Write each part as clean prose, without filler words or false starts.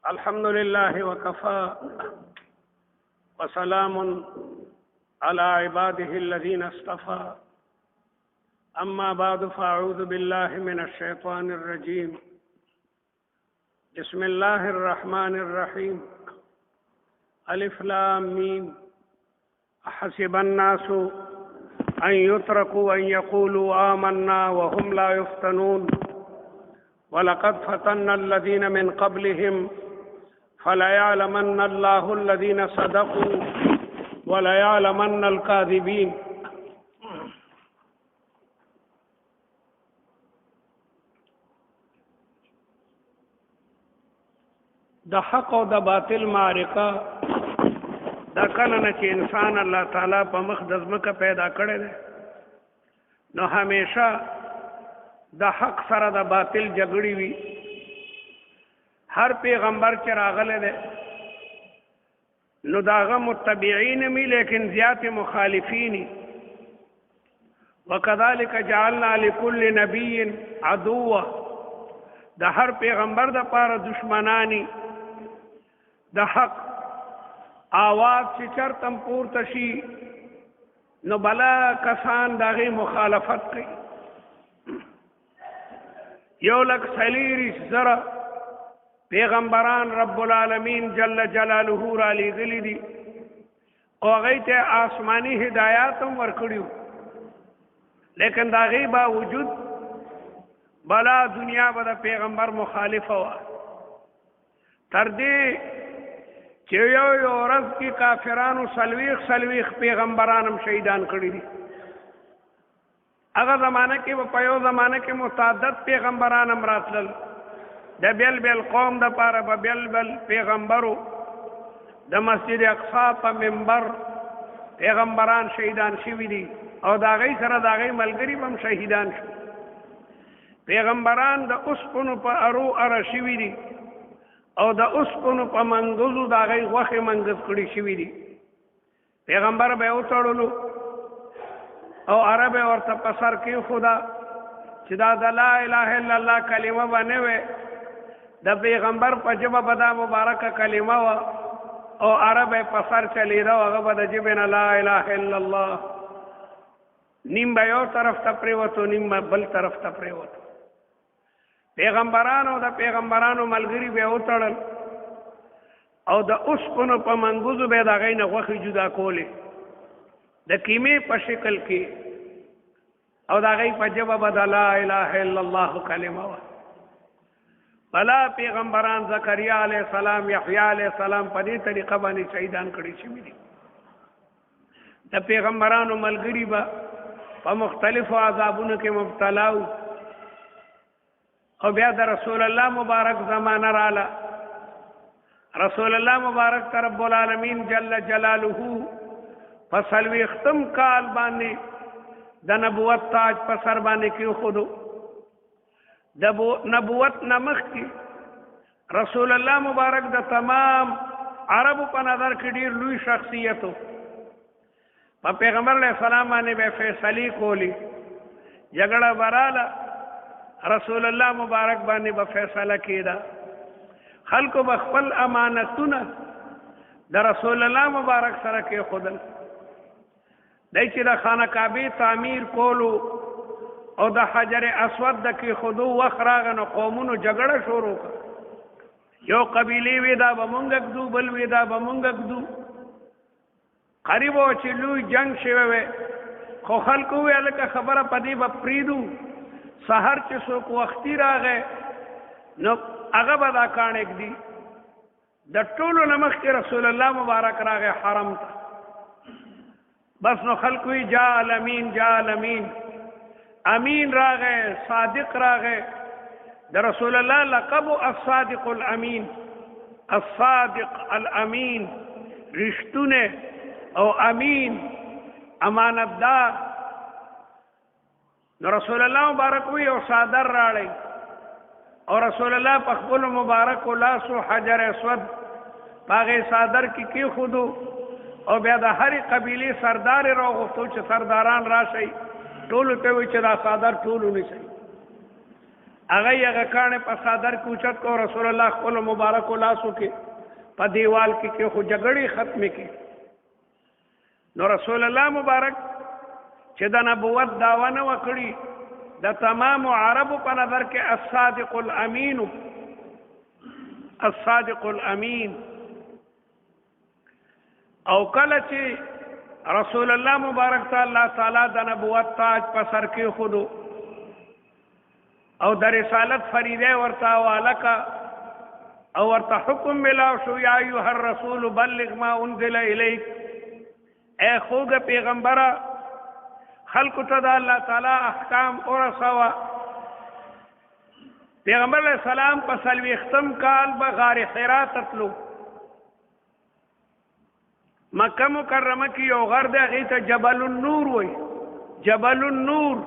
الحمد لله وكفى وسلام على عباده الذين اصطفى أما بعد فأعوذ بالله من الشيطان الرجيم بسم الله الرحمن الرحيم ألف لام ميم أحسب الناس أن يتركوا أن يقولوا آمنا وهم لا يفتنون ولقد فتنا الذين من قبلهم فليعلمن الله الذين صدقوا وليعلمن الكاذبين. د حق او د باطل معرکه دا کله نه چې انسان الله تعالی په مخ د ځمکه پیدا کړی دی نو همیشه د حق سره د باطل جګړې وي. هر پیغمبر چې راغلی دی نو داغه متبعین می لیکن زیات مخالفین. وکذالک جعلنا لكل نبی عدوا، د هر پیغمبر د پاره دشمنانی. د حق آواز چې چرتم پورته شي نو بلا کسان داغه مخالفت کوي. 1,40,000 پیغمبران رب العالمین جل جلاله را لېږلي دي او هغوی ته آسمانی هدایات هم ورکړي، لیکن د هغې باوجود بلا دنیا به د پیغمبر مخالفه وه. تر دې چې یو ورځ کې کافرانو 40 پیغمبران هم شهیدان کړي دي. هغه زمانه کې په یو زمانه کې متعدد پیغمبران هم راتلل، د بیل قوم د پاره به بیل پیغمبرو. د مسجد اقصی په منبر پیغمبران شهیدان شوي دي او د هغې سره د هغې ملګري هم شهیدان شو. پیغمبران د اوسپنو په ارو اره شوي دي او د اوسپنو په منګزو د هغې غوښې منګز کړي شوي دي. پیغمبر به یې وتړلو او عرب ورته په سر کېښوده چې دا د لا اله الا الله کلمه به نه وی، د پیغمبر په ژبه به دا مبارکه کلمه وه او عرب یې په سر چلیده او هغه به د ژبې نه لا اله الا الله. نیم به یو طرف ته پرېوتو، نیم به بل طرف ته پرېوتو. پیغمبرانو د پیغمبرانو ملګري به یې وتړل او د اوسپنو په منګوزو به یې د هغې نه غوښې جدا کولې د کیمې په شکل کې او د هغې په ژبه به د لا اله الا الله کلمه وه. بلا پیغمبران زکریا علیه السلام، یحیی علیه السلام په دې طریقه باندې شهیدان کړي شوي دي. د پیغمبرانو ملګري به په مختلفو عذابونو کې مبتلا وو او بیا د رسول الله مبارک زمانه راله. رسول الله مبارک ته رب العالمین جل جلاله په 40 کال باندې د نبوت تاج په سر باندې کېښودو. د نبوت نه مخکې رسول الله مبارک د تمام عربو په نظر کې ډېر لوی شخصیت و. په پیغمبر علیه السلام باندې به فیصلې کولې، جګړه به راله رسول الله مبارک باندې به فیصله کېده. خلکو به خپل امانتونه د رسول الله مبارک سره کېښودل. دی چې د خانه کعبې تعمیر کولو او د حجر اسود د کېښودو وخت راغی نو قومونو جګړه شروع کړه. یو قبیلې وی دا به مونږ ږدو، بل وی دا به مونږ ږدو. قریب و چې لوی جنگ شوی وی، خو خلکو وی هلکه خبره په دې به پرېږدو، سحر چې څوک وختي راغی نو هغه به دا کاڼ ږدي. د ټولو نه مخکې رسول الله مبارک راغی حرم ته. بس نو خلق وی جاء الامین، جاء الامین، امین راغه، صادق راغه. د رسول الله لقب الصادق الامین، الصادق الامین، رښتونه او امین، امانتدار. نو رسول الله مبارک وی او صادر راړی او رسول الله په خپل مبارک لاسو حجر اسود پاغه صادر کې کېښودو او بیا د هرې قبیلې سردار یې راغوښتو چې سرداران راشئ، ټولو ته وی چې دا صادر ټولو نیسئ. هغه کانه په صدر کې اوچت کو رسول الله خپل مبارک لاسو کې په دیوال کې خو جګړې ختمې کې نو رسول الله مبارک چې د نبوت داوا نه وکړي د تمام عربو په نظر کې الصادق الامین الصادق الامین او کله چې رسول الله مبارک تعالی د نبوت تاج په سر کې خودو او د رسالت فریضه ورته والکا او ورته حکم ملاو شو یا ایها الرسول بلغ ما انزل الیک اے خوږ پیغمبره خلق ته د الله تعالی احکام ورسوا پیغمبر علیہ السلام په څلوېښتم کال به غار حرا تتلو مکه مکرمه کې یو غر دی هغې ته جبل النور وای جبل النور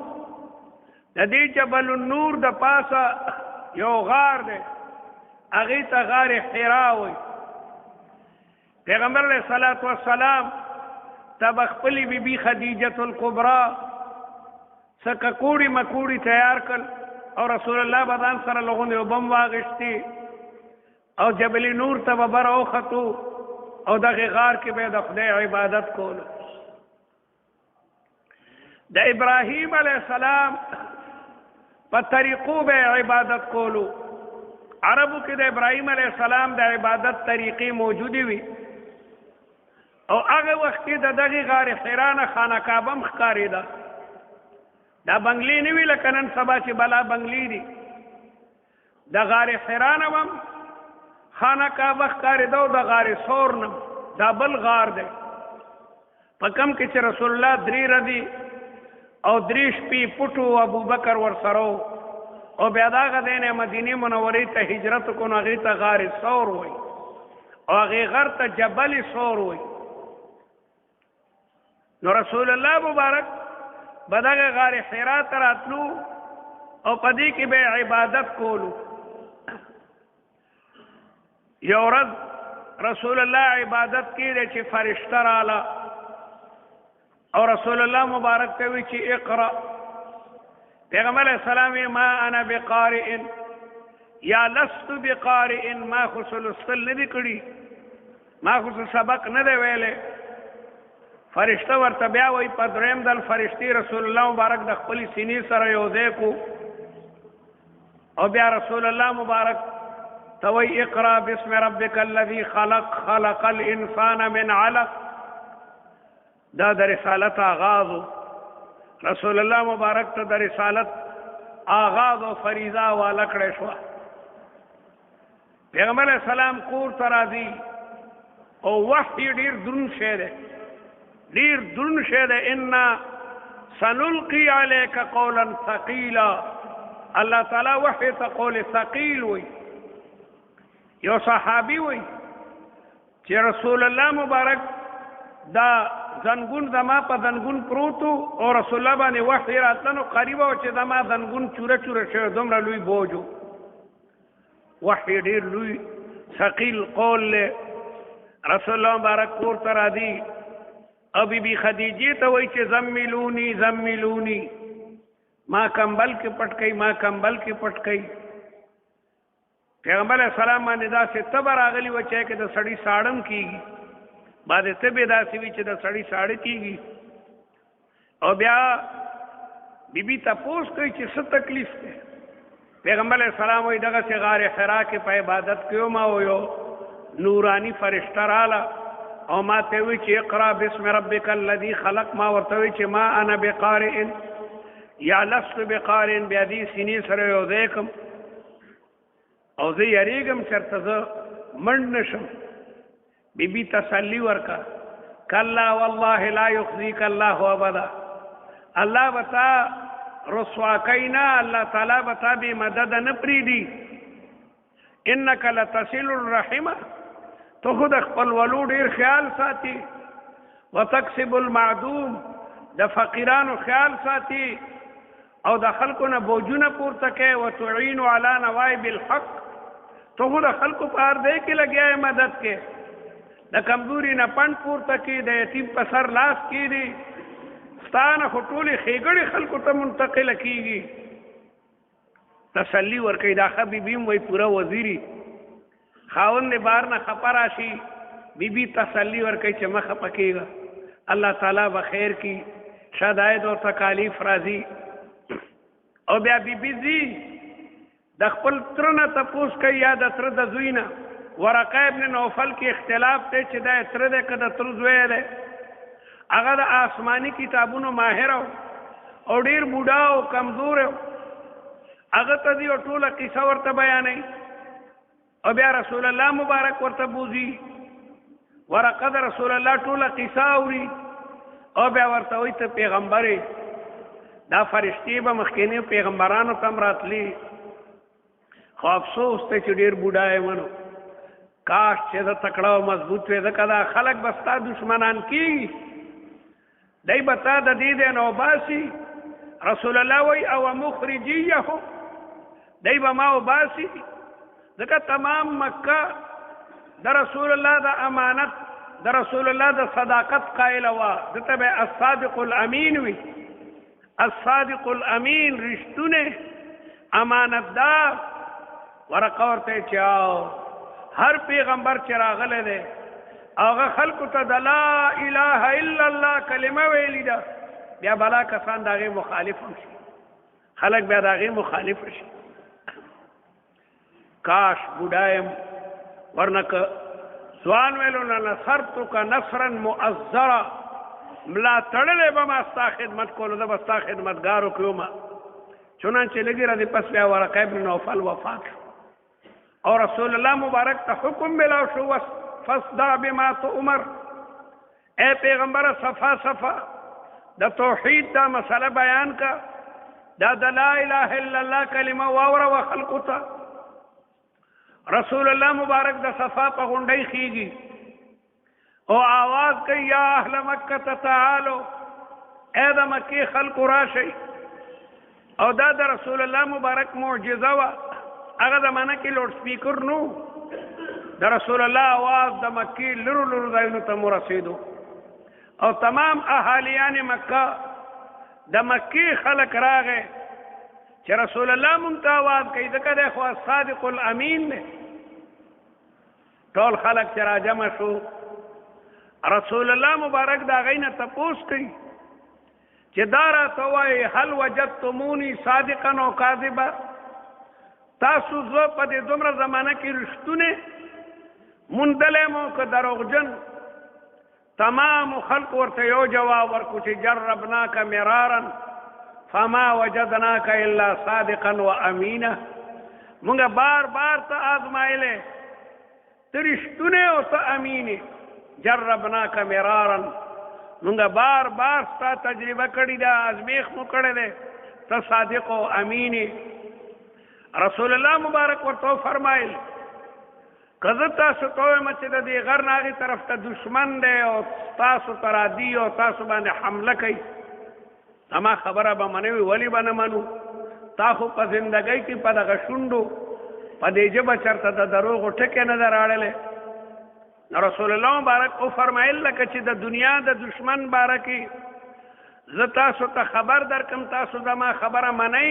د دې جبل النور د پاسه یو غار دی هغې ته غار حرا وای پیغمبر علیہ الصلوۃ والسلام تب خپلی بی بی خدیجة الکبرى سککوڑی مکوڑی تیار کل او رسول الله بدان سره لغونه وبم واغشتي او جبل نور ته بر او خطو او دغه غار کې به د خدای عبادت کول د ابراهیم علیه السلام په طریقو به عبادت کولو عربو کې د ابراهیم علیه السلام د عبادت طریقې موجودې وي او هغه وخت کې د دغه غار حرا نه خانه کعبه ښکارېده دا بنگلې نه وی لکه نن سبا چې بلا بنگلې دي د غار حرا نه هم خانه کعبه ښکارېده او د غار ثور نه دا بل غار دی په کم کې چې رسول الله 3 ردي او 3 شپې پټو ابوبکر ورسره او بیا دغه دینه مدینه منورې ته هجرت کو نو هغې ته غار ثور وای او هغې غر ته جبل ثور وای نو رسول الله مبارک بدغه غار حرا ته راتلو او پدې کې به عبادت کولو یو ورځ رسول الله عبادت کړي چې فرشتہ رااله او رسول الله مبارک ته وی چې اقرا پیغمبر اسلام ما انا بقارئ یا لست بقارئ ما خصل الصل ندی کړي ما خص سبق نه دی ویلې فرشتہ ورته بیا وای په دریم دل فرشتي رسول الله مبارک د خپل سینې سره یو ځای کو او بیا رسول الله مبارک توي اقرا بسم ربك الذي خلق خلق الانسان من علق دا د رسالت آغاز رسول الله مبارک ته د رسالت آغاز او فریضه والا کړې شو پیغمبر اسلام کور ترازی او وحی ډیر درن شه ده ډیر درن شه ده ان سنلقي عليك قولا ثقيلا الله تعالی وحی ته قول ثقيل وي یو صحابي وي چې رسول الله مبارک دا زنګون زما په زنګون پروتو او رسول الله باندې وحی راتلنو قریب او چې زما زنګون چوره چوره شوی دومره لوی بوجو وحی ډیر لوی ثقيل قول له رسول الله مبارک کور تر ادي او بی بی خدیجه ته وای چې زملونی زملونی ما کمبل کې پټکای ما کمبل کې پټکای پیغمبر اسلام باندې دا څه تبر اغلی و چې کې د سړی ساړم کیږي بعد ته به دا سی چې د سړی ساړ کیږي او بیا بیبي تاسو کوي چې څه تکلیف ده پیغمبر اسلام وای دغه څه غار حرا کې په عبادت کېو ما ویو نورانی فرشتہ رااله او ما ته وی چې اقرا بسم ربک الذی خلق ما ورته وی چې ما انا بقارئ یا لست بقارئ بیا دې سینې سره یو ځکم او زه یریګم چرته زه منډ نشم بیبي تسلی ورکا کلا والله لا یخزیک الله ابدا الله بتا رسوا کینا الله تعالی بتا به مدد نه پریدي انک لتصل الرحمه تو خود خپل ولو ډیر خیال ساتي وتکسب المعدوم د فقیرانو خیال ساتي او د خلکو نه بوجونه پورته کوي وتعين على نوائب الحق تو خود خلکو پار دې کې لګیا مدد کې د کمزوري نه پند پورته کې د یتیم په سر لاس کې دي ستانه خټولي خېګړي خلکو ته منتقل کیږي تسلی ورکوي دا ښه بیبي هم وایي پوره وزیري خاوند د بار نه خفه راشي بیبي تسلی ورکوي چې مه خفه کېږه الله تعالی به خیر کي شداید او تکالیف راځي او بیا بیبي ځي د خپل تره نه تپوس کوي یا د تره د زوی نه ورقه ابن نوفل کې اختلاف دی چې دا تره دی که د تره زوی دی هغه د آسماني کتابونو ماهر او ډېر بوډا او کمزور هغه ته دی او ټوله قصه ورته بیانوي او بیا رسول الله مبارک ورته بوځي ورقه د رسول الله ټوله قصه اوري او بیا ورته وایي ته پیغمبر دا فرشتې به مخکینی پیغمبرانو ته هم راتلي خو افسوس ته چې ډېر بوډا یې ونو کاش چې د تکړه او مضبوط وې ځکه دا خلک به ستا دشمنان کېږي دی به تا د دې دی نه وباسي رسول الله وایي او مخرجیهم دی به ما وباسي ځکه تمام مکه د رسول الله د امانت د رسول الله د صداقت قائل وه دته به الصادق الامین وي الصادق الامین رښتونه امانتدار ورقه ورته چې هر پیغمبر چې راغلی دی هغه خلکو ته د لا اله الا الله کلمه ویلي ده بیا بلا کسان د هغې مخالف هم شي خلک بیا د هغې مخالف شي کاش بوډا یم ورنه که ځوان ویلو نه نصرتک نصرا مؤزرا ملا تړلی به ما ستا خدمت کولو زه به ستا خدمتګار وکړم چنانچه لږې ورځې پس بیا ورقه ابن نوفل وفات شو او رسول الله مبارک ته حکم ملاو شو فاصدع بما تؤمر اے پیغمبر صفا صفا د توحید دا مسئله بیان کا دا د لا اله الا الله کلمه واوره و خلقو ته رسول الله مبارک د صفا په غونډۍ خیږي او آواز کوي یا اهل مکه تعالو اے د مکې خلقو راشئ او دا د رسول الله مبارک معجزه وه هغه زمانه کې لوډ سپیکر نو د رسول الله آواز د مکې لرو لرو ځایونو ته مرسېدو او تمام اهالیان مکه د مکې خلک راغی چې رسول الله مونږ ته آواز کوي ځکه دی خو صادق الامین دی ټول خلک چې راجمع شو رسول الله مبارک د هغوی نه تپوس کوي چې دا راته وایي هل وجدتموني صادقا او کاذبا تاسو زه په دې دومره زمانه کې رښتونه موندلی مو که دروغجن تمام خلق ورته یو جواب ورکو چې جربناک مرارا فما وجدناک الا صادقا و امینا مونږ بار بار ته آزمایلی ته رښتونه او ته امینې جربناک مرارا مونږ بار بار ستا تجربه کړې ده ازمیخ مو کړی دی ته صادق او امینې رسول الله مبارک ورته فرمایل که زه تاسو ته وایم چې د دې غر نه هغې طرف ته دشمن دی او تاسو ته راځي او تاسو باندې حمله کوي زما خبره به منوي ولې به نه منو تا خو په زندګۍ کې په دغه شونډو په دې ژبه چېرته د دروغو ټکې نه ده راړلی نو رسول الله مبارک وفرمایل لکه چې د دنیا د دشمن باره کې زه تاسو ته خبر درکم تاسو زما خبره منئ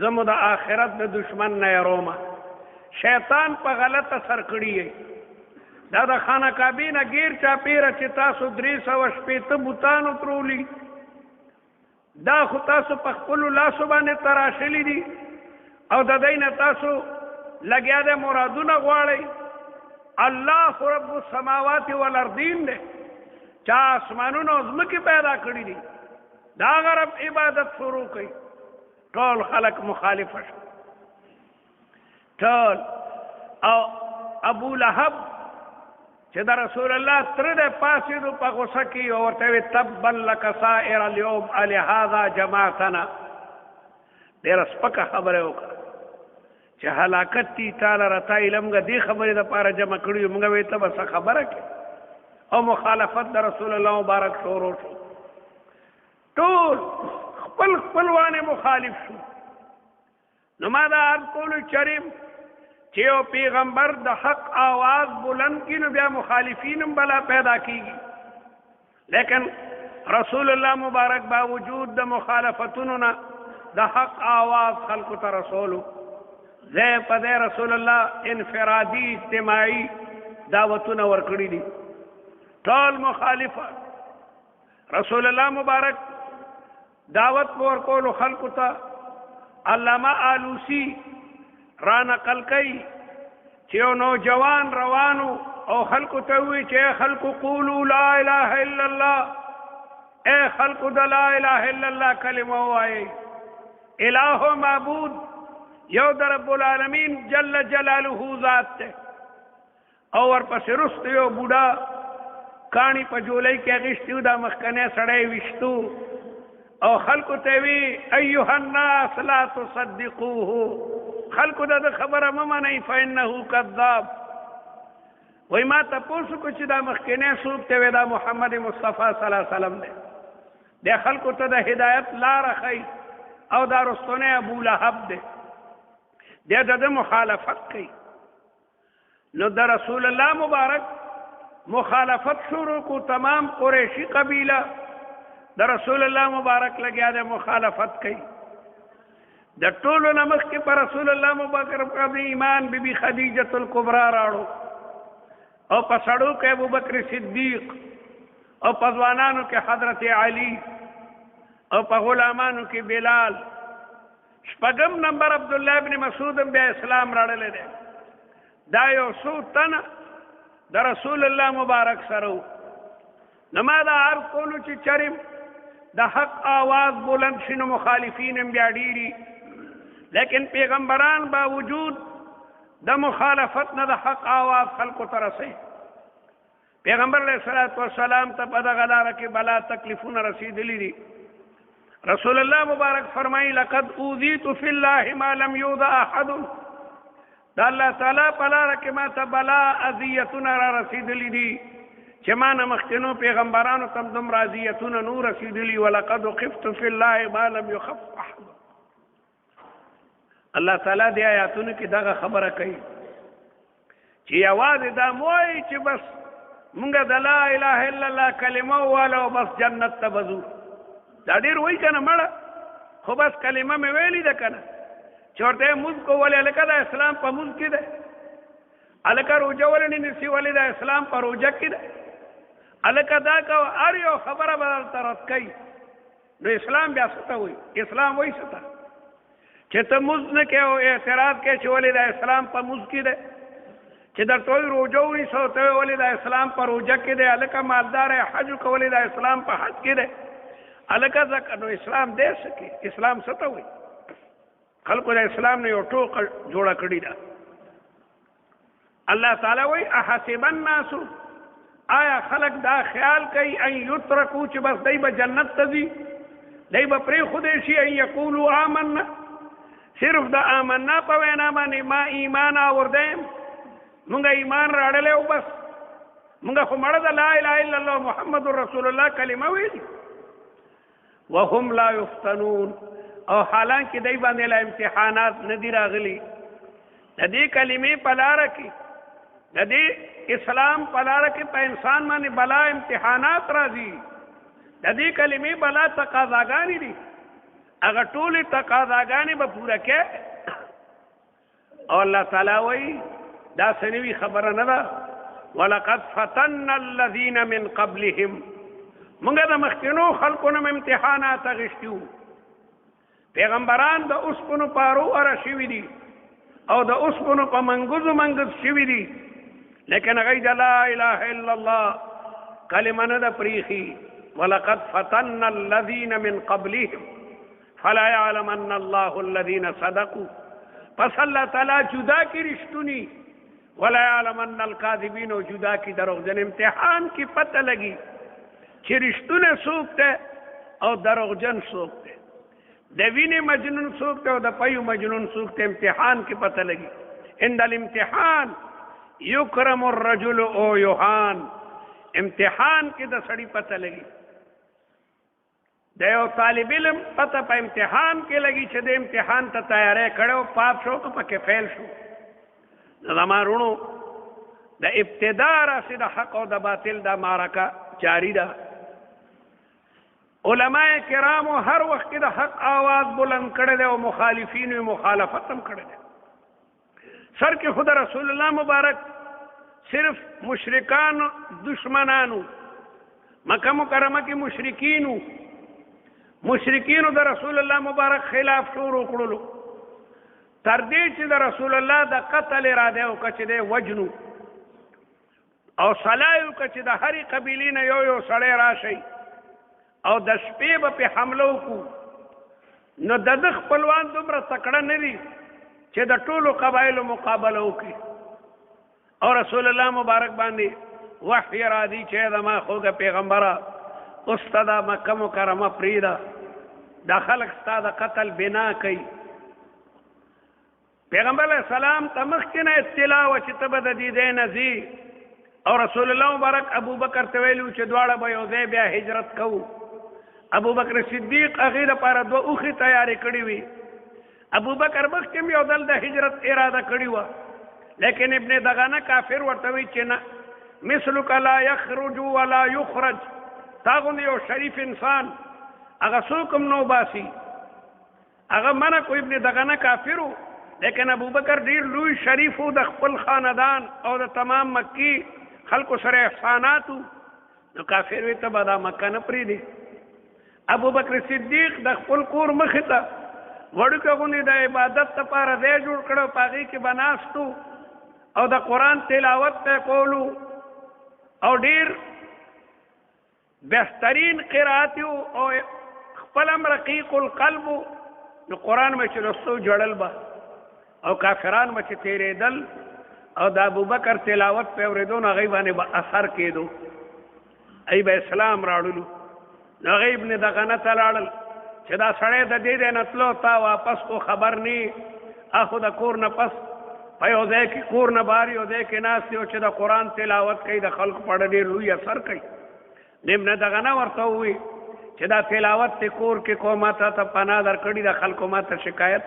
زه مو د آخرت د دشمن نه یرومه شیطان په غلطه سر کړي دا د خانه کعبې نه ګیر چاپېره چې تاسو 360 بوتانو ترولي دا خو تاسو په خپلو لاسو باندې تراشلي دي او د دی نه تاسو لګیا دی مرادونه غواړئ الله رب السماوات والارضین دی چا اسمانونه او ځمکې پیدا کړي دي دا هغه رب عبادت شروع کوي ټول خلق مخالفه شو ټول او ابو لهب چې د رسول الله تره دی پاسېدو په غوسه کې او ورته ویې تبا لک سائر اليوم الهذا جماعتنا ډېره سپکه خبره وکړه چې هلاکت دي تا لره تا علم دې خبرې دپاره جمع کړي یو موږ ویې ته به څه خبره کې او مخالفت د رسول الله مبارک شروع شو ټول خپل خپلوانې مخالف شو نو ما دا عرض کولو چریم چې یو پیغمبر د حق آواز بلند کړي نو بیا مخالفین هم بلا پیدا کیږي لیکن رسول الله مبارک باوجود د مخالفتونو نه د حق آواز خلق ته رسولو زه په رسول الله انفرادي اجتماعي دعوتونه ورکړي دي ټول مخالفه رسول الله مبارک دعوت ورکول خلق ته علامه آلوسی را نقل کوي چې یو نوجوان روانو او خلق ته وی چې خلق قولوا لا اله الا الله اے خلق د لا اله الا الله کلمه وایي الہ معبود یو در رب العالمین جل جلاله ذات ته او ورپسې رست یو بوډا کانی په جولای کې غشتو دا مخکنه سړی وشتو او خلق ته وی ایها الناس لا تصدقوه خلق د خبره ممنئ فانه کذاب وای ما تاسو کو چې دا مخکنه سوق ته دا محمد مصطفی صلی الله علیه وسلم دی د خلق ته د هدایت لار خي او دا رستونه ابو لهب دی د مخالفت کوي نو د رسول الله مبارک مخالفت شروع کو تمام قریشی قبیلہ د رسول الله مبارک لګیا د مخالفت کوي د ټولو نمخ کې پر رسول الله مبارک په ایمان بی خدیجه الکبرى راړو او په سړو کې ابوبکر صدیق او په ځوانانو کې حضرت علی او په غلامانو کې بلال شپږم نمبر عبد الله ابن مسعود بیا اسلام راړل دي دا یو څو تنه د رسول الله مبارک سره نماذا عرض کولو چې چرم د حق آواز بلند شنو مخالفین بیا ډیری لیکن پیغمبران باوجود د مخالفت نه د حق آواز خلق ته رسي پیغمبر علیہ الصلوۃ والسلام ته په دغه لار کې بلا تکلیفونه رسیدلی دي رسول الله مبارک فرمایي لقد اوذیت فی الله ما لم یوذ احد دا الله تعالی په لار کې ما ته بلا اذیتونه را رسیدلی دي چې ما نه مخکینو پیغمبرانو تم دم راضیتونه نور رسیدلی ولقد خفت فی الله ما لم یخف احد الله تعالی دې آیاتونو کې دغه خبره کوي چې आवाज دا موي چې بس مونږ د لا اله الا الله کلمه والو بس جنت ته وځو دا ډیر وای کنه مړه خو بس کلمه مې ویلې ده کنه چورته موږ کولې لکه د اسلام په موږ کې ده الکه روزه ولې نسی ولې د اسلام په روزه کې ده الکه دا کو ار یو خبره بدل ترت کوي نو اسلام بیا څه وای اسلام وای څه چې ته موږ نه کې او اعتراض کې چې ولې د اسلام په موږ کې ده چې در ټول روزه وې سوته ولې د اسلام په روزه کې ده الکه مالدار حج کولې د اسلام په حج کې ده الکه ځکه نو اسلام دې سکی اسلام څه وای خلقو د اسلام نه یو ټوکه جوړه کړی ده الله تعالی وای احسب الناس آیا خلق دا خیال کوي ان یترکو چې بس دای به جنت ته ځي دای به پرې خوده شي ان یقولوا آمنا صرف دا آمنا په وینا باندې ما ایمان اوردم مونږ ایمان راړلې او بس مونږ خو مړه د لا اله الا الله محمد رسول الله کلمه ویلي وهم لا یفتنون او حالانکه دای باندې لا امتحانات ندی راغلي د دې کلمې په لار کې د دې اسلام په لار کې په انسان باندې بلا امتحانات راځي د دې کلمې بلا تقاضاګانې دي هغه ټولې تقاضاګانې به پوره کې او الله تعالی وایي دا سنوي خبره نه ده ولقد فتنا الذين من قبلهم موږ د مخکینو خلقونو امتحانات غشتو پیغمبران د اوسپونو پارو اره شوي دي او د اوسپونو په منګز شوي دي لیکن غید لا اله الا الله کلمه نه ده پریخي ولقد فتنا الذين من قبلهم فلا يعلمن الله الذين صدقوا پس الله تعالی جدا کی رشتونی ولا يعلمن الكاذبين جدا کی دروغجن امتحان کی پتہ لگی چې رشتونه څوک ته او دروغجن څوک ته د وینې مجنون څوک ته او د پيو مجنون څوک ته امتحان کی پتہ لگی ان الامتحان یکرم الرجل او یوهان امتحان کې د سړی پتہ لگی د یو طالب علم پته په امتحان کې لګي چې د امتحان ته تیاری کړو پاس شو که پکې فیل شو زمارونو د ابتدا راسي د حق او د باطل د معرکه جاری ده علماء کرامو هر وخت کې د حق आवाज بلند کړی دی او مخالفین مخالفت هم کړی دی. سر کې خود رسول الله مبارک صرف مشرکان دشمنانو مکه مکرمه کې مشرکینو د رسول الله مبارک خلاف شروع کړلو تر دې چې د رسول الله د قتل اراده وکړي د وجنو او صلایو کچې د هرې قبیلې نه یو سړی راشي او د شپې به په حمله وکړو نو د ده خپلوان دومره تکړه نه دي چې د ټولو قبایلو مقابله وکړي او رسول الله مبارک باندې وحی را دي چې د ما خوږه پیغمبره اوس ته د مکه مکرمه پرېږده دا خلک ستا د قتل بنا کوي. پیغمبر علیه السلام ته مخکې نه اطلاع وه چې ته به د دې ځای نه ځې او رسول الله مبارک ابوبکر ته ویلي چې دواړه به یو ځای بیا هجرت کوو. ابوبکر صدیق هغې دپاره 2 اوښې تیارې کړې وي. ابوبکر مخکې هم یو ځل د هجرت اراده کړې وه لیکن ابن دغانه کافر ورته وی چې نه مثلک لا یخرج ولا یخرج تا غوندې یو شریف انسان هغه څوک هم نو باسي هغه منع کو. ابن دغانه کافر و لیکن ابوبکر ډیر لوی شریف و د خپل خاندان او د تمام مکی خلکو سره احساناتو نو کافر وی ته به دا مکه نه پرېږدي. ابوبکر صدیق د خپل کور مخې ته وړوکی غوندې د عبادت لپاره ځای جوړ کړی په هغې کې به ناستو او د قرآن تلاوت ته کولو او ډیر بهترین قرات یو او خپل هم رقیق القلب نو قرآن مې چې لوستو جړل به او کافران مې چې تېرېدل او د ابوبکر تلاوت په اورېدو نو هغوی باندې به اثر کېدو ای به اسلام راوړلو نو هغوی ابن دغنه ته لاړل چې دا سړی د دې دی نه تلو تا واپس کو خبر نی اخو د کور نه پس په یو ځای کې کور نه بار یو ځای کې ناست یو چې د قرآن تلاوت کوي د خلکو په اړه ډېر لوی اثر کوي. ابن دغنه ورته ووایي چې دا تلاوت ته کور کې کو ما ته پناه درکړي د خلکو ما ته شکایت.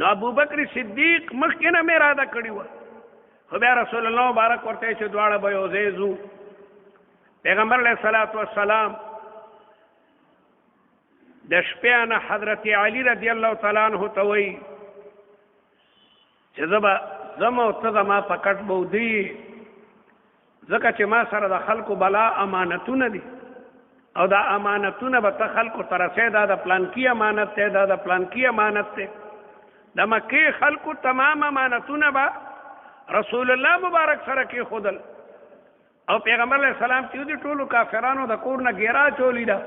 نو ابوبکر صدیق مخکې نه مې اراده کړې وه خو بیا رسول الله مبارک ورته چې دواړه به یو ځای ځو. پیغمبر علیه الصلاة والسلام د شپې نه حضرت علی رضی الله تعالی عنه ته وایي چې زه به ځم او ته زما په کټ به ودی ځکه چې ما سره د خلکو بلا امانتونه دي او دا امانتونه به ته خلکو ته رسې دا د پلانکي امانت دی دا د پلانکي امانت دی. د مکې خلکو تمام امانتونه به رسول الله مبارک سره کېښودل او پیغمبر علیه السلام چې د ټولو کافرانو د کور نه ګیرا چولې ده.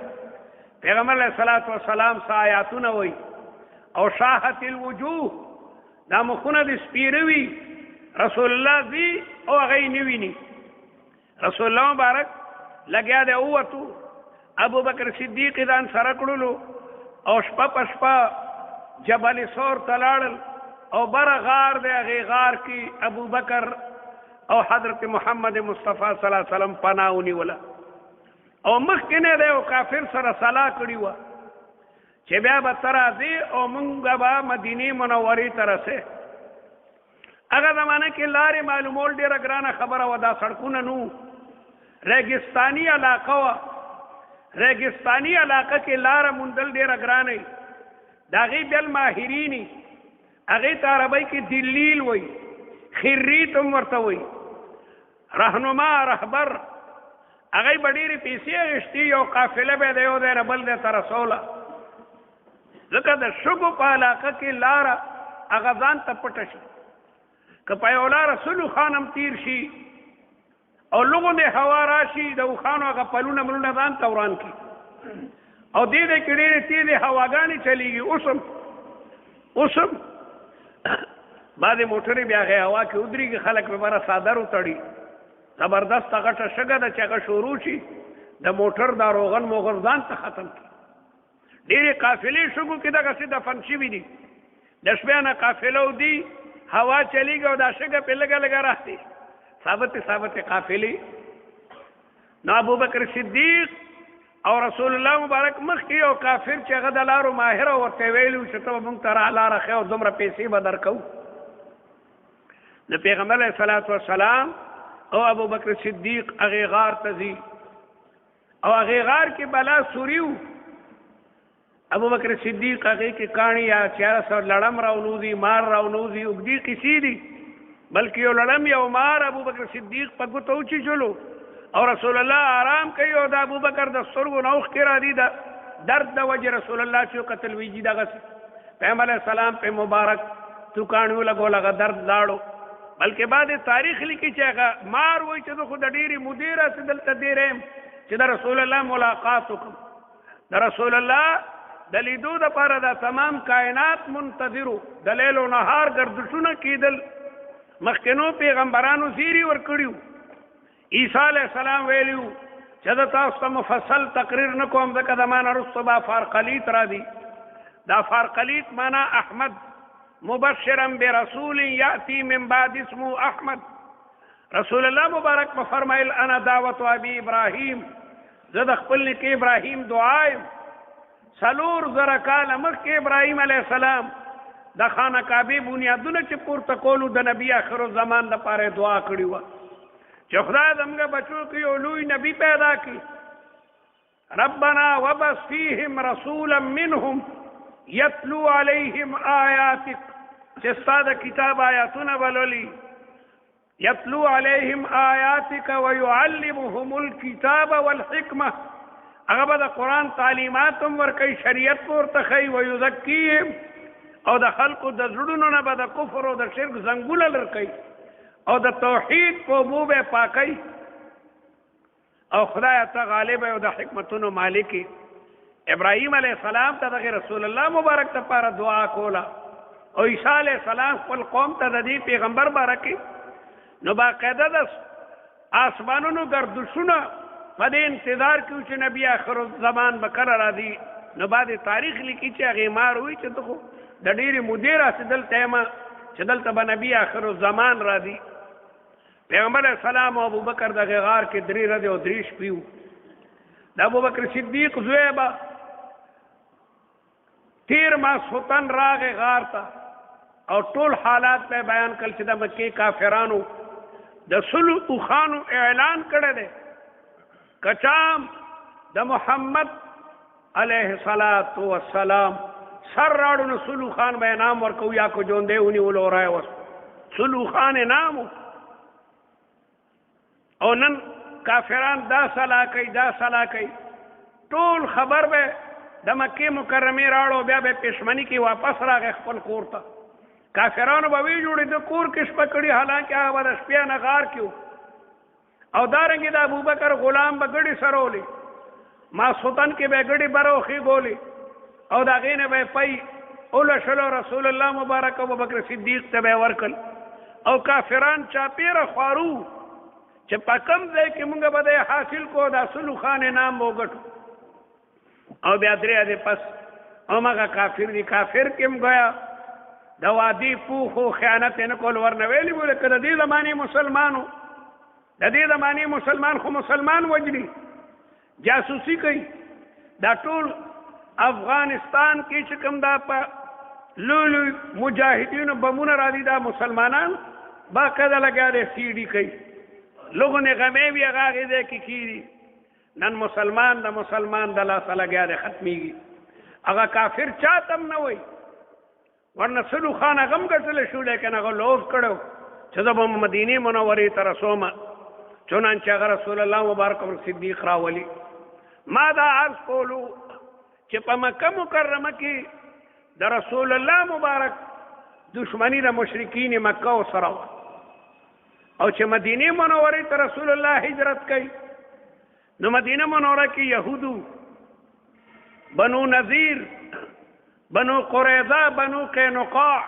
پیغمبر علیه الصلاة والسلام څه آیاتونه وایي او شاهت الوجوه دا مخونه د سپیره وي رسول الله ځي او هغه یې نه ویني. رسول الله مبارک لګیا دی ووتو ابوبکر صدیق ځان سره کړلو او شپه په شپه جبل ثور ته لاړل او بره غار دی هغې غار کې ابوبکر او حضرت محمد مصطفی صلی الله علیه وسلم پناه ونیوله او مخکې نه دی او کافر سره صلاح کړې وه چې بیا به ته راځې او مونږ به مدینې منورې ته رسې. هغه زمانه کې لارې معلومول ډېره ګرانه خبره وه. دا سړکونه نو ریګستاني علاقه وه. ریګستاني علاقه کې لاره موندل ډېره ګرانه د هغې بل ماهریني هغې ته عربۍ کې دلیل وایي خریت هم ورته وایي رهنما رهبر. هغې به ډېرې پیسې اخېستې یو قافله به یې د یو ځای نه بل ځای ته رسوله ځکه د شګو په علاقه کې لاره هغه ځان ته پټه شي که په یو لاره سلو خان هم تیر شي او لغوندې هوا راشي د اوښانو هغه پلونه ملونه ځان ته وران کړي او دې دې کې ډېرې تېزې هواګانې چلیږي. اوس هم بعضې موټرې بیا هغې هوا کې ودرېږي خلک به بره څادر وتړي زبردسته غټه شګه ده چې هغه شروع شي د موټر دا روغن موغن ځان ته ختم کړي. ډېرې قافلې شګو کې دغسې دفن شوي دي د شپې نه قافله ودي هوا چلیږي او دا شګه پې لږه لږه راځي ثابتې قافلې. نو ابوبکر صدیق او رسول الله مبارک مخکې یو کافر چې هغه د لارو ماهره ورته ویلي و چې ته به مونږ ته لاره ښې او دومره پیسې به درکوو. د پیغمبر علیه الصلاة والسلام او ابوبکر صدیق هغې غار ته ځي او هغه غار کې بلا سوریو ابو بکر صدیق هغه کې کہانی یا 400 لړم راونوزی مار راونوزی وګدي کسی دي بلکې یو لړم یو مار ابو بکر صدیق په ګوتو چی چلو او رسول الله آرام کوي او د ابو بکر د سترګو نوخ کې را دي د درد د وجه رسول الله چې قتل ویجی دغه پیغمبر علیہ السلام په مبارک تو کانو لګو لګا درد لاړو بلکې بعد تاریخ لیکي چې هغه مار وای چې خو د ډېری مدیره سدلته دیرم چې د رسول الله ملاقات وکم د رسول الله د لیدو د پاره د تمام کائنات منتظرو د لیل او نهار ګردشونه کیدل مخکینو پیغمبرانو زیری ور کړیو عیسی علیہ السلام ویلیو چې دا تاسو مفصل تقریر نکوم ځکه د معنا رسوبا فارقلیت را دي دا فارقلیت معنا احمد مبشرا برسول یاتی من بعد اسمه احمد رسول الله مبارک په فرمایل انا دعوت ابي ابراهيم زه د خپل نیک ابراهيم دعایم سلور زره کال مخکې ابراهيم عليه السلام د خانه کعبه بنیادونه چې پورته کولو د نبی اخر الزمان لپاره دعا کړې و چې خدای زموږ بچو کې یو لوی نبی پیدا کړي ربنا وبث فيهم رسولا منهم يتلو عليهم آياتك چې ستاسو کتاب آیاتونه ولولي يتلو عليهم آياتك ويعلمهم الكتاب والحكمة هغه به د قرآن تعلیمات هم ورکوي شریعت پورته ښیي ویزکیهم او د خلقو د زړونو نه به د کفر او د شرک زنګونه لر کوي او د توحید په اوبو به پاکوي او خدای ته غالب او د حکمتونو مالک ابراهیم علیه السلام ته دغه رسول الله مبارک ته پاره دعا کوله او عیسی علیه السلام خپل قوم ته د دې پیغمبر بارکي نو باقاعده د آسمانونو گردشونه په دې انتظار کې چې نبی آخر الزمان به کله راځي نو بعد تاریخ لیکي چې هغه مار وي چې دغه د ډېرې مودې راسېدل تیمه چې دلته به نبی آخر الزمان راځي پیغمبر السلام او ابوبکر دغه غار کې 3 ورځې او 3 شپې وو د ابوبکر صدیق زوی به تیر ماسختن راغې غار ته او ټول حالات په بیان کړل چې د مکې کافرانو د سلو اوخانو اعلان کړی دی کچام د محمد علیه الصلاۃ والسلام سر راړو نو سلو خان به نام ورکو یا کو جون دی ونی ولورای وس سلو خان نام او نن کافران دا صلا کوي ټول خبر به د مکې مکرمه راړو بیا به پښمنی کې واپس راغی خپل کور ته کافرانو به وی جوړې د کور کې شپه کړي حالانکه هغه د شپې نه غار کیو او دارنګه د ابوبکر غلام به ګړي سرولي ما سلطان کې به ګړي بروخي ګولي او دا غینه به پي اول شلو رسول الله مبارک ابوبکر صدیق ته به ورکل او کافران چاپیره خوارو چې پکم ځای کې مونږ به حاصل کو د سلو خان نام وګټو او بیا درې دې پس او مګه کافر دي کافر کېم گیا د وادي پوخو خیانت نه کول ورنه ویلی بوله کده دې زمانه مسلمانو د دې زمانه مسلمان خو مسلمان وجني جاسوسي کوي دا ټول افغانستان کې چې کوم دا په لولو مجاهدینو بمونه را دي دا مسلمانان باقاعده لګا دي سی ډي کوي لوګو نه غمې وی هغه دې کې کیږي نن مسلمان د مسلمان د لاس لګا دي ختميږي هغه کافر چاتم نه وي ورنه سلو خان غم ګټل شو لیکن هغه لوز کړو چې د مدینه منورې ته رسومه چنانچه هغه رسول الله مبارک او صدیق راولي ما دا عرض کولو چې په مکه مکرمه کې د رسول الله مبارک دشمنی د مشرکین مکه او سره او چې مدینه منورې ته رسول الله هجرت کوي نو مدینه منوره کې يهودو بنو نذیر بنو قریظه بنو قینقاع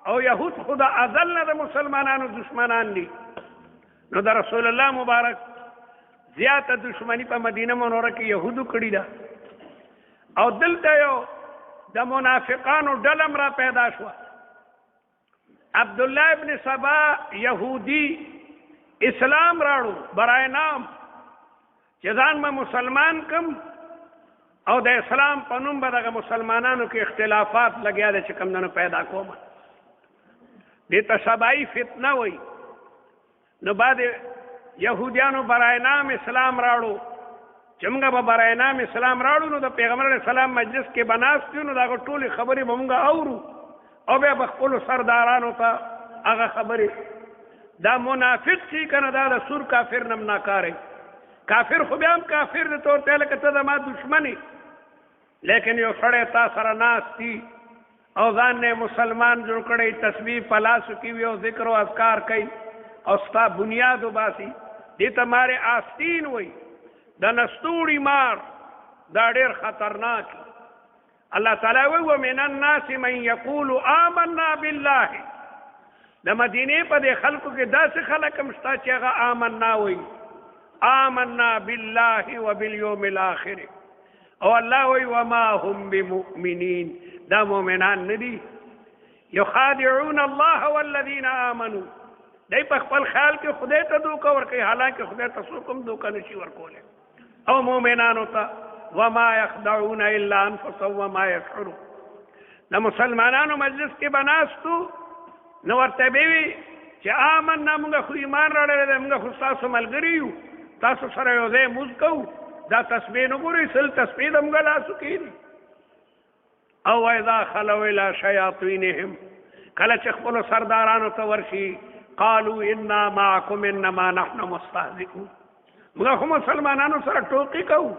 او یهود خدا ازل د مسلمانانو دشمنان دي نو د رسول الله مبارک زیاته دشمنی په مدینه منوره کې يهودو کړی دا او دلته یو د منافقانو ډلم را پیدا شو عبد الله ابن سبا يهودي اسلام راړو برای نام چې ځان ما مسلمان کم او د اسلام په نوم به دغه مسلمانانو کې اختلافات لګیا دي چې کوم نه پیدا کوم دې ته سبای فتنه وای نو بعد يهوديانو برای نام اسلام راړو چې موږ به برای نام اسلام راوړو نو د پیغمبر علیه السلام مجلس کې به ناست یو نو د هغه ټولې خبرې به موږ اورو او بیا به خپلو سردارانو ته هغه خبرې. دا منافق چې که نه دا د سور کافر نه هم ناکاره کافر خو بیا هم کافر دی ته ورته لکه ته د ما دشمن لیکن یو سړی تا سره ناست دي او ځان نه مسلمان جوړ کړی تسبیح په لاسو کې وي او ذکر او اذکار کوي او ستا بنیاد وباسي دې ته مارې آستین وایي د نستوړي مار دا ډېر خطرناک. الله تعالی وایي ومن الناس من یقول آمنا بالله. د مدینې په دې خلکو کې داسې خلک هم شته چې هغه آمنا وایي آمنا بالله وبالیوم الاخر او الله وایي وما هم بمؤمنین دا مؤمنان نه دي. یخادعون الله والذین آمنوا دی په خپل خیال کې خدای ته دوکه ورکوي حالانکه خدای ته څوک هم دوکه نشي ورکولی او مؤمنانو ته وما یخدعون الا انفسهم وما یشعرون. د مسلمانانو مجلس کې به ناستو نو ورته به وي چې آمنا موږ خو ایمان راوړلی دی موږ خو ستاسو ملګري یو تاسو سره یو ځای مونځ کوو دا تسبیح نه ګورئ سل تسبیح د موږ لاسو کې دي. او اذا خلوا الى شیاطینهم کله چې خپلو سردارانو ته ورشي قالوا انا معكم انما نحن مستهزئون. موږ خو مسلمانانو سره ټوکې کوو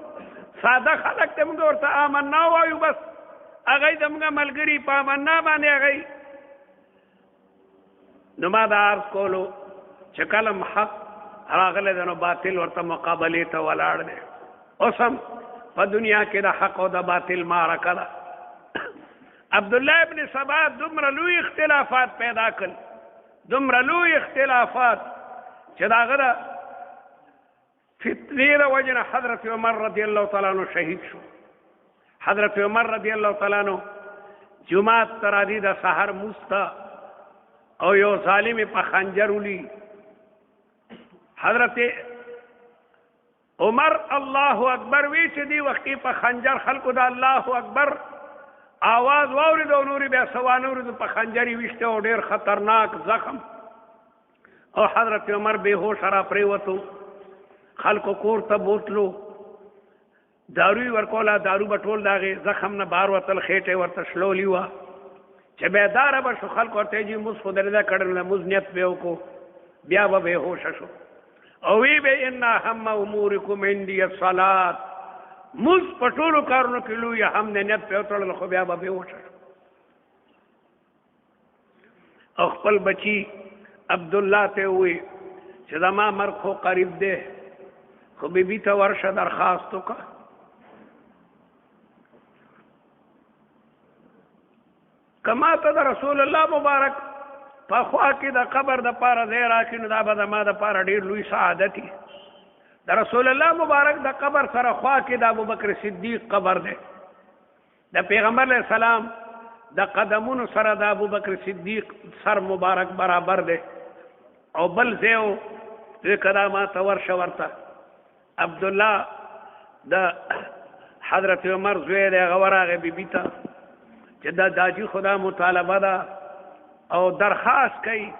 ساده خلک ته موږ ورته آمنا وایو بس هغوی د موږ ملګري په آمنا باندې هغوی. نو ما دا عرض کولو چې کله حق راغلی دی نو باطل ورته مقابلې ته ولاړ دی. اوس هم په دنیا کې د حق او د باطل معرکه ده. عبدالله ابن سبا دومره لوی اختلافات پیدا کړل دومره لوی اختلافات چې د هغه د فتنې د وجې نه حضرت عمر رضی الله تعالی عنه شهید شو. حضرت عمر رضی الله تعالی عنه جماعت ته راځي د سحر مونځ ته او یو ظالم په خنجر ولي. حضرت عمر الله اکبر وی چې دی وخت په خنجر خلکو د الله اکبر آواز واورید او نورې بیا سوانه اورېدو په خنجر یې ویشته او ډېر خطرناک زخم او حضرت عمر بېهوشه را پرېوتو خلکو کور ته بوتلو دارو یې ورکوله دارو به ټول د هغې زخم نه بهر وتل خېټه یې ورته شلولي وه چې بیداره به شو خلکو ورته یې جي مونځ خو درېده کړی د مونځ نیت به یې وکړو بیا به بېهوشه شو او وی به ان هم امورکم عندي الصلاه مز پټولو کارونو کې لوی هم نه نیت په وتړل خو بیا به بېهوشه شو. او خپل بچی عبدالله ته ووی چې زما مرګ خو قریب دی خو بیبي ته ورشه درخواست وکړه. کما ته د رسول الله مبارک په خوا کې د قبر د پاره ځای راکړي نو دا به زما دپاره ډېر لوی سعادت وي. د رسول الله مبارک د قبر سره خوا کې د ابوبکر صدیق قبر دی. د پیغمبر علیه السلام د قدمونو سره د ابوبکر صدیق سر مبارک برابر دی او بل ځای و که دا ما ته ورشه ورته عبدالله د حضرت عمر زوی دی هغه ورغی بیبي ته چې دا داجي خدا مطالبه ده او درخواست کوي.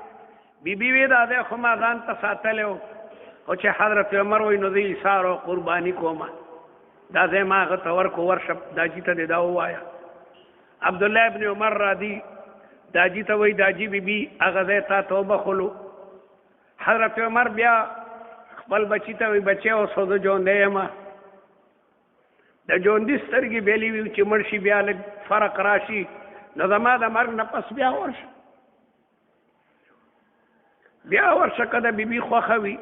بیبي وی دا دی خو ما ځان ته ساتلی و او چې حضرت عمر وایي نو زه ایثار او قرباني کوم دا ځای ما هغه ته ورکو ورشه داجي ته دې دا ووایه. عبدالله ابن عمر را دي داجي ته وایي داجي بیبي هغه ځای تا ته وبخلو. حضرت عمر بیا خپل بچی ته وایي بچی اوس خو زه ژوندی یم د ژوندي سترګې بیلې وي چې مړ شي بیا لږ فرق راشي نو زما د مرګ نه پس بیا ورشه که د بیبي خوښه وي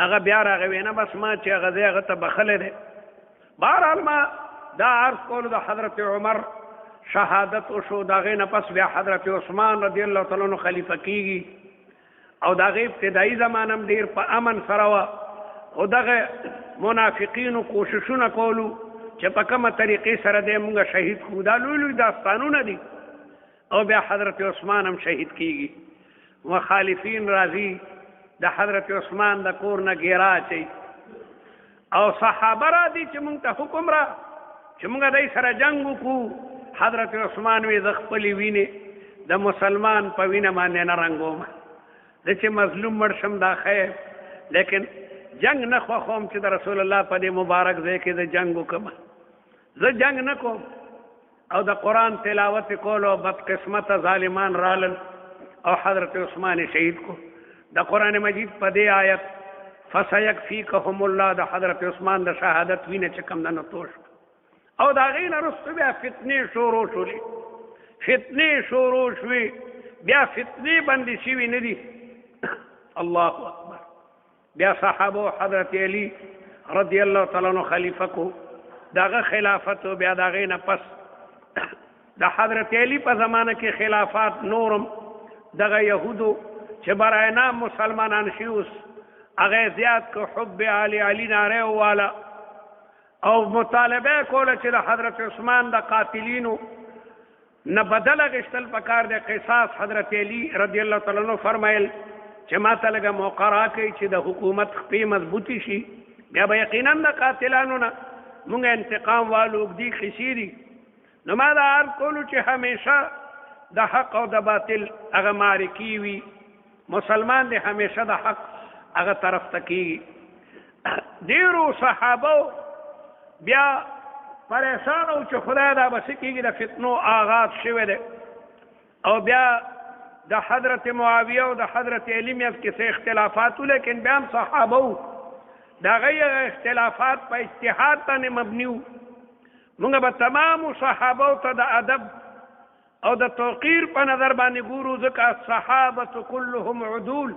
هغه بیا راغی وی نه بس ما چې هغه ځای هغه ته بخلی دی. بهرحال ما دا عرض کولو د حضرت عمر شهادت وشو د هغې نه پس بیا حضرت عثمان رضی الله تعالی عنه خلیفه کېږي او د هغې ابتدایي زمانه هم ډېر په امن سره وه خو دغه منافقینو کوششونه کولو چې په کومه طریقې سره دی مونږ شهید کړو دا لوی لوی داستانونه دي او بیا حضرت عثمان هم شهید کېږي. مخالفین راځي د حضرت عثمان د کور نه ګیرا اچوي او صحابه را دي چې مونږ ته حکم را چې مونږ دی سره جنګ وکړو. حضرت عثمان وی زه خپلې وینې د مسلمان په وینه باندې نه رنګوم زه چې مظلوم مړ شم دا خیر لیکن جنگ نه خوښوم چې د رسول الله په دې مبارک ځای کې د جنگ وکړم. زه جنگ نه کوم او د قرآن تلاوت کولو بدقسمته ظالمان رالل او حضرت عثمان شهید کو. د قرآن مجید په دې آیت فسیکفیکهم الله د حضرت عثمان د شهادت وینه چې کوم دنه توش او د هغې نه وروسته بیا فتنې شروع شولې. فتنې شروع شوې، بیا فتنې بندې شوي نه دي. الله اکبر. بیا صحابه حضرت علی رضی الله تعالی عنہ خلیفہ کو داغه خلافت او بیا داغه نه پس د حضرت علی په زمانه کې خلافات نورم دغه یهودو چې برای نام مسلمانان شیوس هغه زیات کو حب علی ناره والا او مطالبه کوله چې د حضرت عثمان د قاتلینو نه بدله غشتل پکار د قصاص. حضرت علی رضی الله تعالی عنہ فرمایل چې ما ته لږه موقع راکړئ چې د حکومت خپې مضبوطی شي، بیا به یقینا د قاتلانو نه مونږ انتقام والو اوږدې خیسې دي. نو ما دا عرض کولو چې همیشه د حق او د باطل هغه معرکې وي، مسلمان دی همیشه د حق هغه طرف ته کېږي. ډېرو صحابو بیا پریشان او چې خدای دا به څه کېږي، د فتنو آغاز شوی دی او بیا د حضرت معاویه او د حضرت علی میاس کې څه اختلافات، لیکن بیا هم صحابه د هغه اختلافات په اجتهاد باندې مبني وو. موږ به تمامو صحابو ته د ادب او د توقیر په نظر باندې ګورو، ځکه صحابه کلهم عدول،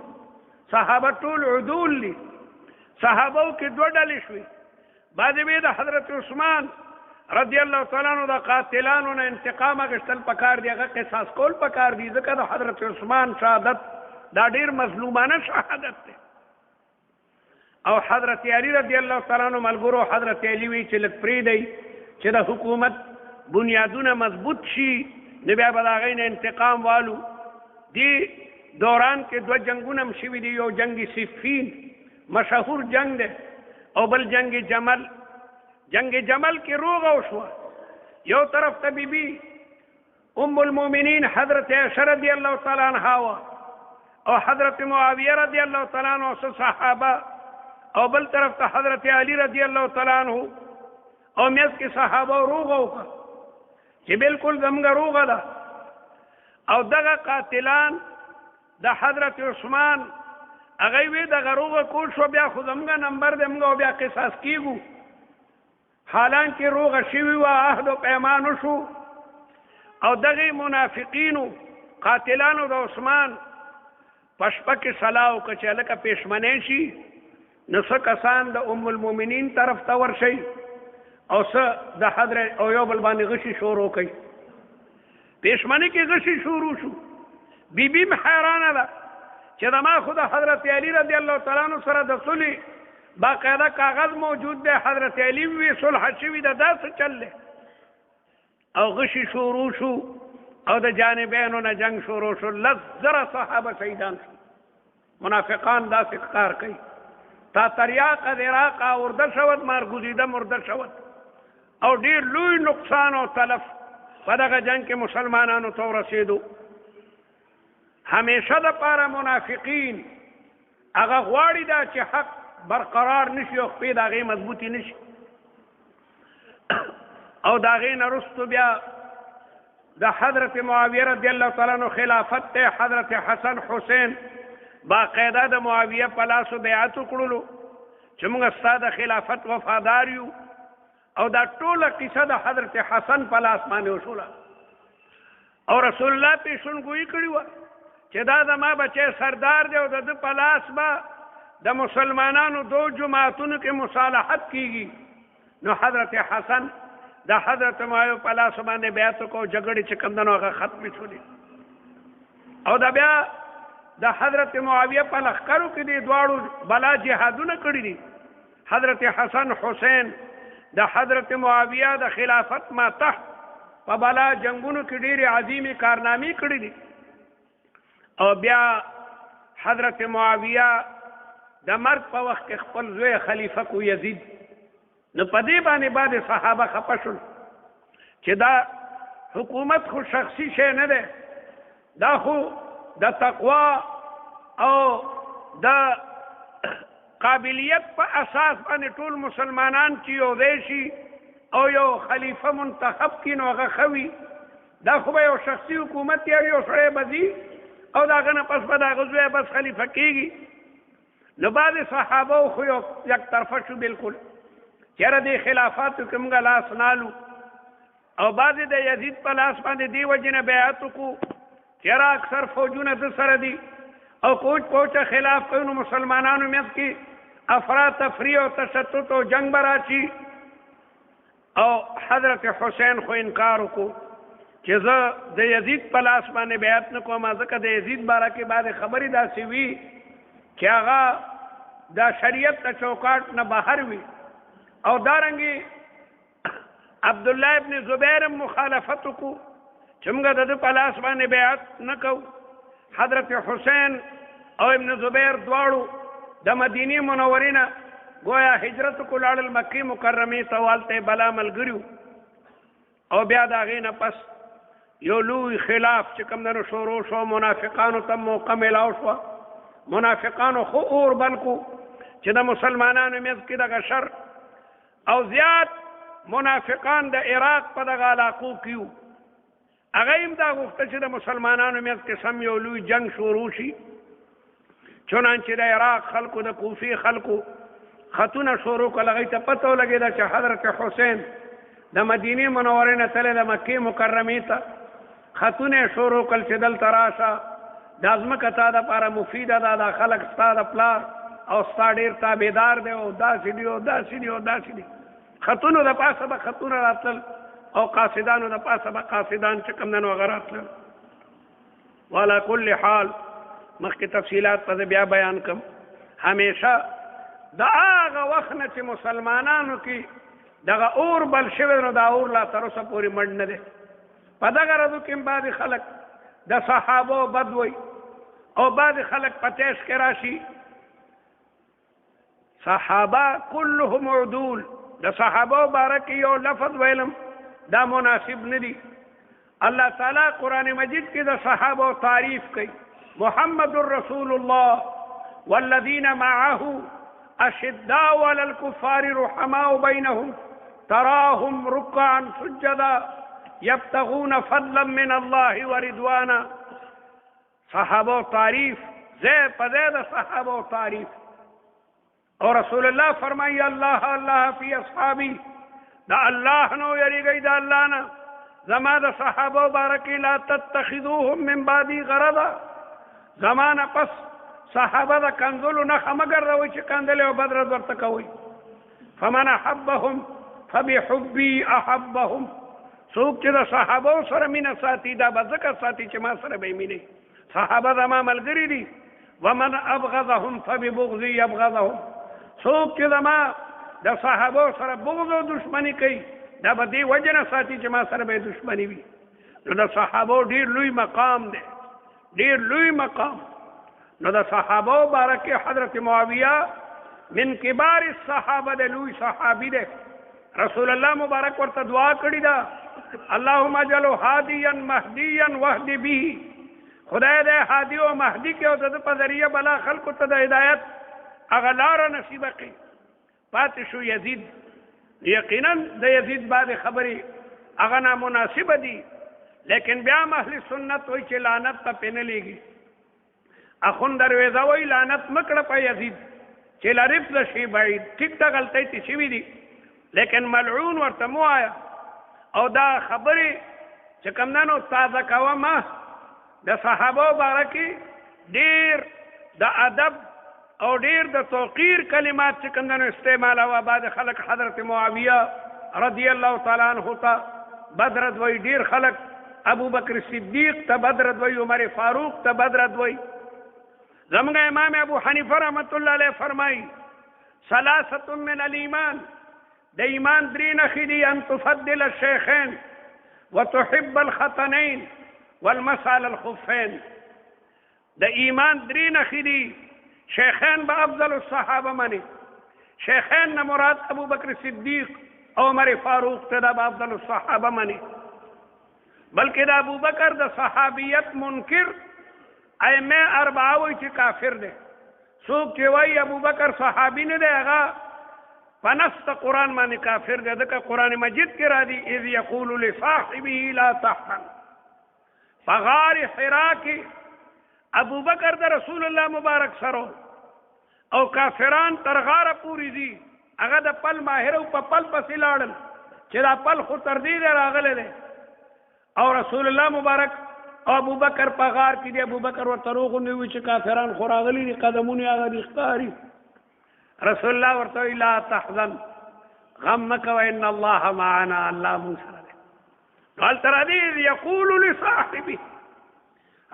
صحابه ټول عدول دي. صحابو کې دوه ډلې شوې، بعضې وی د حضرت عثمان رضی الله تعالی عنہ د قاتلانو نه انتقام اخیستل پکار دی، هغه قصاص کول پکار دی، ځکه د حضرت عثمان شهادت دا ډیر مظلومانه شهادت دی. او حضرت علی رضی الله تعالی عنہ ملګرو حضرت علی وی چې لږ پرېږدئ چې د حکومت بنیادونه مضبوط شي، نو بیا به د هغې نه انتقام والو. دې دوران کې دوه جنګونه هم شوي دي، یو جنگ صفین مشهور جنگ دی او بل جنگ جمل. جنگ جمل کې روغه وشوه، یو طرف ته بی بی ام المؤمنین حضرت عائشہ رضی الله تعالی عنها او حضرت معاویه رضی الله تعالی عنہ صحابه، او بل طرف ته حضرت علی رضی الله تعالی عنہ او میس کې صحابه روغه وکړه چې بالکل زموږ روغه ده. او دغه قاتلان د حضرت عثمان هغه وی دغه روغه کول شو، بیا خو زموږ نمبر دی، موږ بیا قصاص کیږو. حالانکه روغه شوي وه، عهد و پیمان وشو او دغه منافقینو قاتلانو د عثمان په شپه کې صلاح وکړه چې هلکه پېشمنی شي، نو څه کسان د ام المؤمنین طرف ته ورشئ او څه د حضرت او یو بل باندې غشي شروع کوي. پېشمنۍ کې غشي شروع شو. بی بی م حیرانه ده چې زما خو د حضرت علی رضی الله تعالی عنہ سره د صلح باقاعده کاغذ موجود دی، حضرت علی وی صلح شوي ده، دا څه چل دی؟ او غشي شروع شو او د جانبینو نه جنگ شروع شو. 10,000 صحابه شهیدان شو. منافقان داسې ښکار کوي تا تریاق د عراق آورده شود، مارګزیده مرده شود او ډېر لوی نقصان او تلف په دغه جنگ کې مسلمانانو ته ورسېدو. همیشه دپاره منافقین هغه غواړي دا چې حق برقرار نشي او خپې د هغې مضبوطې نشي. او د هغې نه وروستو بیا د حضرت معاویه رضی الله تعالی عنہ خلافت ته حضرت حسن حسین باقاعده د معاویه په لاسو بیعت وکړلو چې موږ ستا د خلافت وفادار یو، او دا ټوله قصه د حضرت حسن په لاس باندې وشوله. او رسول الله پیشنګویي کړې وه چې دا زما بچی سردار دی او د ده په لاس به د مسلمانانو دو جماعتونو کې مصالحت کیږي. نو حضرت حسن د حضرت معاویه په لاس باندې بیعت وکړو، جګړې چې کوم دنو هغه ختمې شولې. او دا بیا د حضرت معاویه په لښکرو کې دې دواړو بلا جهادونه کړي دي. حضرت حسن حسین د حضرت معاویه د خلافت ماتح په بلا جنگونو کې ډېرې عظیمې کارنامې کړي دي. او بیا حضرت معاویه د مرګ په وخت کې خپل زوی خلیفه کو یزید. نو په دې باندې بعد صحابه خفه شول چې دا حکومت خو شخصي شی نه دی، دا خو د تقوا او د قابلیت په اساس باندې ټول مسلمانان چې یو ځای شي او یو خلیفه منتخب کړي نو هغه ښه وي. دا خو به یو شخصي حکومت یا یو سړی به ځي او د هغه نه پس به د هغه زوی بس خلیفه کېږي. نو بعضې صحابه خو یو یک طرفه شو بالکل چې یاره دې خلافاتو کې موږ لاس نالو، او بعضې د یزید په لاس باندې دې وجې نه بیعت وکړو چې یاره اکثر فوجونه ده سره دي او کوچ پوچه خلاف کوي نو مسلمانانو منځ کې افراتفری او تشتت او جنگ به راشي. او حضرت حسین خو انکار وکړو چې زه د یزید په لاس باندې بیعت نه کوم، ځکه د یزید باره کې بعد خبرې داسې وي چې هغه د شریعت د چوکاټ نه بهر وي. او دارنګې عبدالله ابن زبیر مخالفت وکړو چې موږ د ده په لاس باندې بیعت نه کوو. حضرت حسین او ابن زبیر دواړو د مدینې منورې نه گویا هجرت کو لاړل مکې مکرمې ته، والته بلا ملګري او بیا د هغې نه پس یو لوی خلاف چې کوم دنو شروع شو، منافقانو ته موقع میلاو شوه. منافقانو خو اور بل کو چې د مسلمانانو منځ کې دغه شر او زیات منافقان د عراق په دغه علاقو کې وو. هغه هم دا غوښته چې د مسلمانانو منځ کې سم یو لوی جنگ شروع شي. چنانچې د عراق خلکو د کوفې خلکو خطونه شروع کړل. هغوی ته پته ولګېده چې حضرت حسین د مدینې منورې نه تللی د مکې مکرمې ته. خطونه یې شروع کړل چې دلته راشه، دا ځمکه تا دپاره مفیده ده، دا خلک ستا د پلار او ستا ډېر تابعدار دی او داسې دي او داسې دي او داسې دي. خطونو د پاسه به خطونه راتلل او قاصدانو د پاسه به قاصدان چې کوم دنو هغه راتلل. وعلى کل حال مخکې تفصیلات په بیا بیان کړم. همیشه د هغه وخت نه چې مسلمانانو کې دغه اور بل شوی نو دا اور لا تر اوسه پورې مړ نه دی. په دغه ورځو کې هم بعضې خلک د صحابو بد وی او بعضې خلک په تیش کې راشي. صحابه كلهم عدول، د صحابو باره کې یو لفظ ویلم دا مناسب نه دی. الله تعالی قرآن مجید کې د صحابو تعریف کوي. محمد رسول الله والذین معه اشداء على الكفار رحماء بينهم تراهم ركعا سجدا يبتغون فضلا من الله ورضوانا. صحابه تعریف زي پدې د صحابه تعریف. اور رسول الله فرمایي الله الله فی اصحابی، دا الله نو یریږي دا الله نه. زما د صحابه بارکی لا تتخذوهم من بعدی غرضا، زمانه پس صحابه د کنزلو نه مگر روي چې کندل او بدر ورته کوي. فمن احبهم فبحبي احبهم، څوک چې د صحابه سره مینه ساتي دا به ځکه ساتي چې ما سره به مینه. صحابه زما ملګري دي. ومن ابغضهم فببغضي يبغضهم، څوک چې زما د صحابه سره بغض او دشمنی کوي دا به دې وجه نه ساتي چې ما سره به دشمنی وي. نو د صحابه ډېر لوی مقام دی، ډېر لوی مقام. نو د صحابه باره کې حضرت معاویه من کبار الصحابه د لوی صحابي دی. رسول الله مبارک ورته دعا کړې ده اللهم اجعله هاديا مهديا واهد به، خدای دې هادي او مهدي کې او د په ذریعه بلا خلکو ته د هدایت هغه لاره نصیبه کړي. پاتې شو یزید. یقینا د یزید بعد خبرې هغه نامناسبه دي، لیکن بیا اهل سنت وایي چې لعنت ته پې نه لېږي. اخون درویزه وایي لعنت مه کړه په یزید چې لرفض شي بعید. ټیک ده غلطۍ تې شوي دي، لیکن ملعون ورته مه وایه. او دا خبرې چې کوم نو تازه کوه ما د صحابه باره کې ډېر د ادب او ډېر د توقیر کلمات چې کوم نو استعمالوه. بعد خلک حضرت معاویه رضی الله تعالی عنه ته بدرد وایي، ډېر خلک ابو بکر صدیق ته بدرد وایي، عمر فاروق ته بدرد وایي. زموږ امام ابو حنیفه رحمت الله علیه فرمایي ثلاثه من الایمان، د ایمان درې نښې دي. ان تفضل الشیخین وتحب الختنین والمسح على الخفین. د ایمان درې نښې دي. شیخین به افضل الصحابه مني. شیخین نه مراد ابو بکر صدیق او عمر فاروق ته دا به افضل الصحابه مني. بلکې د ابو بکر د صحابیت منکر ائمه اربعه وایي چې کافر دی. څوک چې وایي ابوبکر صحابي نه دی هغه په نص د قرآن باندې کافر دی. ځکه قرآن مجید کې راځي اذ یقول لصاحبه لا تحزن. په غار حرا کې ابوبکر د رسول الله مبارک سره او کافران تر غاره پوری دي. هغه د پل ماهر او په پل پسې لاړل چې دا پل خو تر دې راغلی دی او رسول الله مبارک او ابوبکر په غار کې دی. ابوبکر ورته روغونې وي چې کافران خو راغلي دي، قدمونه هغه دي ښکاري. رسول الله ورته وی لا تحزن، غم مه کوه، ان الله معنا، الله موږ سره دی. قال تر دې یقول لصاحبه،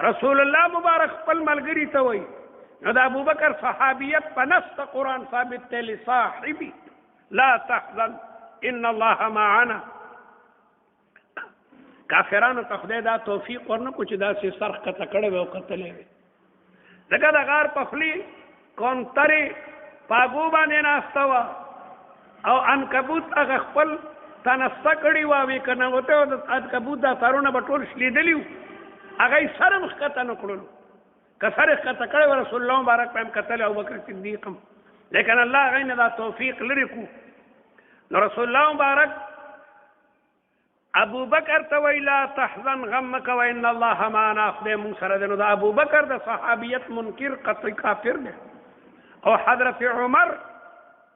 رسول الله مبارک خپل ملګري ته وایي. نو د ابوبکر صحابیت په نص د قرآن ثابت دی لصاحبه لا تحزن ان الله معنا. کافرانو ته خدای دا توفیق ورنکړو چې داسې سر ښکته کړی وي او کتلی وي. ځکه د غار په خولې کونترې په اګو باندې ناسته وه او عنکبوت هغه خپل تنسته کړي وه، وې که ننوتی و د عنکبوت دا سرونه به ټول شلېدلي وو، هغه یې سر هم ښکته نه کړلو. که سر یې ښکته کړی و رسول الله مبارک به هم کتلی، ابوبکر صدیق هم، لیکن الله هغوی نه دا توفیق لرې کړو. نو رسول الله مبارک ابوبکر ته وی لا تحزن، غم مه کوه، ان الله معنا، خدای مونږ سره دی. نو د ابوبکر د صحابیت منکر قطعي کافر دی. او حضرت عمر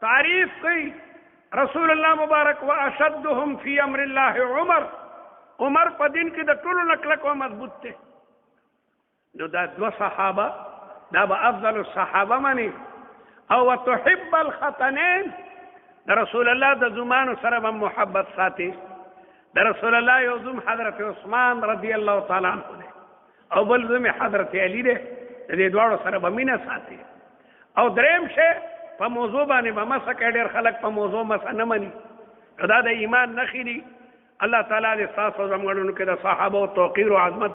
تعریف کوي رسول الله مبارک واشدهم فی امر الله عمر. عمر په دین کې د ټولو نه کلک او مضبوط دی. نو دا دوه صحابه دا به افضل الصحابه مني. او وتحب الختنین، د رسول الله د زمانو سره به محبت ساتي. د رسول الله یو زوم حضرت عثمان رضی الله تعالی عنہ دی او بل زوم حضرت علی دی. د دې دواړو سره به مینه ساتي. او دریم شی په موضوع باندې به مسه کوي. ډېر خلک په موضوع مسه نه مني. دا د ایمان نښې دي. الله تعالی دې ستاسو زموږ کې د صحابه او توقیر او عظمت